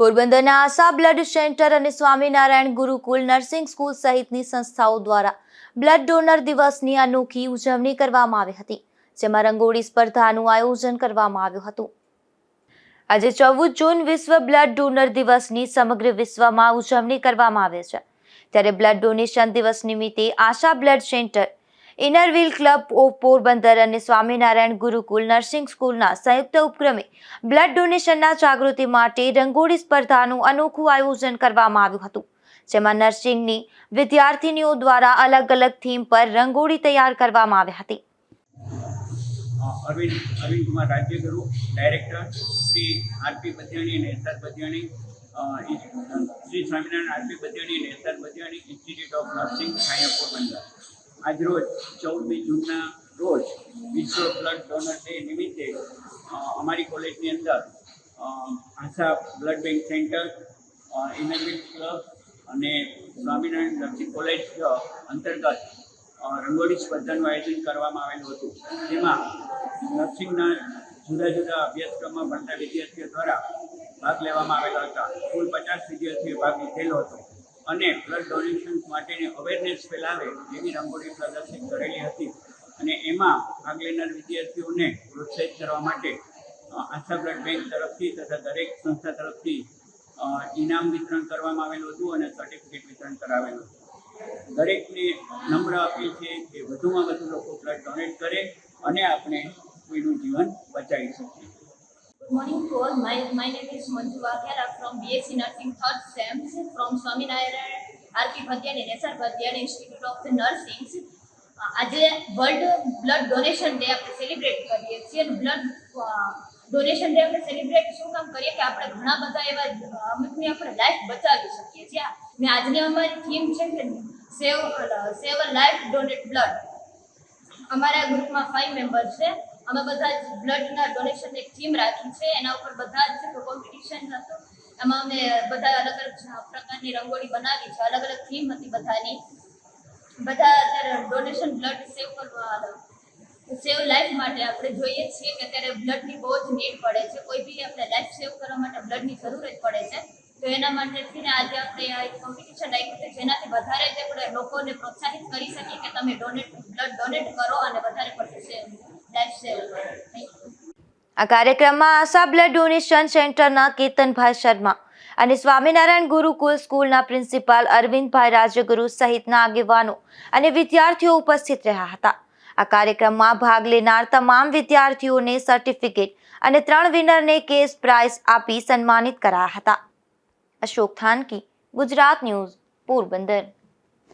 પોરબંદરના આશા blood centre અને Swaminarayan Gurukul nursing school સહિતની સંસ્થાઓ દ્વારા બ્લડ ડોનર દિવસની અનોખી ઉજવણી કરવામાં આવી હતી, જેમાં રંગોળી સ્પર્ધાનું આયોજન કરવામાં આવ્યું હતું। આજે 14 જૂન વિશ્વ બ્લડ ડોનર દિવસની સમગ્ર વિશ્વમાં ઉજવણી કરવામાં આવે છે, ત્યારે બ્લડ ડોનેશન દિવસ નિમિત્તે Asha blood centre, Inner Wheel club of Porbandar અને સ્વામિનારાયણ ગુરુકુલ નર્સિંગ સ્કૂલના સંયુક્ત ઉપક્રમે બ્લડ ડોનેશનના જાગૃતિ માટે રંગોળી સ્પર્ધાનું અનોખું આયોજન કરવામાં આવ્યું હતું, જેમાં નર્સિંગની વિદ્યાર્થીનીઓ દ્વારા અલગ અલગ થીમ પર રંગોળી તૈયાર કરવામાં આવી હતી। અરવિંદ કુમાર રાજ્યગુરુ, ડાયરેક્ટર શ્રી આરપી બધિયાણી અને એસઆર બધિયાણી, શ્રી સ્વામિનારાયણ આરપી બધિયાણી અને SR Badhiyani institute of nursing, સાયા પોરબંદર। આજરોજ 14મી જૂનના રોજ વિશ્વ બ્લડ ડોનર ડે નિમિત્તે અમારી કોલેજની અંદર આશા blood bank centre, Inner Wheel club અને સ્વામિનારાયણ નર્સિંગ કોલેજ અંતર્ગત રંગોળી સ્પર્ધાનું આયોજન કરવામાં આવેલું હતું, જેમાં નર્સિંગના જુદા જુદા અભ્યાસક્રમમાં ભણતા વિદ્યાર્થીઓ દ્વારા ભાગ લેવામાં આવેલા હતા। કુલ 50 વિદ્યાર્થીઓ ભાગ લીધેલો હતો અને બ્લડ ડોનેશન માટેની અવેરનેસ ફેલાવે એવી રંગોળી પ્રદર્શિત કરેલી હતી અને એમાં ભાગ લેનાર વિદ્યાર્થીઓને પ્રોત્સાહિત કરવા માટે આશા બ્લડ બેંક તરફથી તથા દરેક સંસ્થા તરફથી ઇનામ વિતરણ કરવામાં આવેલું હતું અને સર્ટિફિકેટ વિતરણ કરાવેલું હતું। દરેકને નમ્ર અપીલ છે કે વધુમાં વધુ લોકો બ્લડ ડોનેટ કરે અને આપણે કોઈનું જીવન બચાવી શકીએ। Good morning to all. My name is Manju Waghera from BSc Nursing 3rd SEM from Swaminarayan RP Bhatyani and SR Bhatyani Institute of the Nursing. આજે વર્લ્ડ બ્લડ ડોનેશન ડે આપણે celebrate કરીએ છીએ અને બ્લડ ડોનેશન ડે આપણે celebrate શું કામ કરીએ કે આપણે ઘણા બધા એવા અમુકની આપણે લાઈફ બચાવી શકીએ છીએ ને આજની અમારી થીમ છે કે સેવ અ લાઈફ ડોનેટ બ્લડ। અમારા ગ્રુપમાં 5 મેમ્બર્સ છે, અમે બધા જ બ્લડના ડોનેશન એક થીમ રાખી છે, એના ઉપર બધા જ કોમ્પિટિશન હતું, એમાં અમે બધા અલગ અલગ પ્રકારની રંગોળી બનાવી છે, અલગ અલગ થીમ હતી બધાની। બધા અત્યારે ડોનેશન બ્લડ સેવ લાઈફ માટે આપણે જોઈએ છીએ કે અત્યારે બ્લડની બહુ જ નીડ પડે છે, કોઈ બી આપણે લાઈફ સેવ કરવા માટે બ્લડની જરૂર જ પડે છે, તો એના માટેથી આજે આપણે આ એક કોમ્પિટિશન રાખ્યું છે, જેનાથી વધારે જ આપણે લોકોને પ્રોત્સાહિત કરી શકીએ કે તમે બ્લડ ડોનેટ કરો અને વધારે પડતું લાઈફ સેવ કરો। આ કાર્યક્રમમાં આશા બ્લડ ડોનેશન સેન્ટરના કેતનભાઈ શર્મા અને સ્વામિનારાયણ ગુરુકુલ સ્કૂલના પ્રિન્સિપાલ અરવિંદભાઈ રાજ્યગુરુ સહિતના આગેવાનો અને વિદ્યાર્થીઓ ઉપસ્થિત રહ્યા હતા। આ કાર્યક્રમમાં ભાગ લેનાર તમામ વિદ્યાર્થીઓને સર્ટિફિકેટ અને 3 વિનરને કેશ પ્રાઇઝ આપી સન્માનિત કરાયા હતા। અશોક થાનકી, ગુજરાત ન્યૂઝ, પોરબંદર।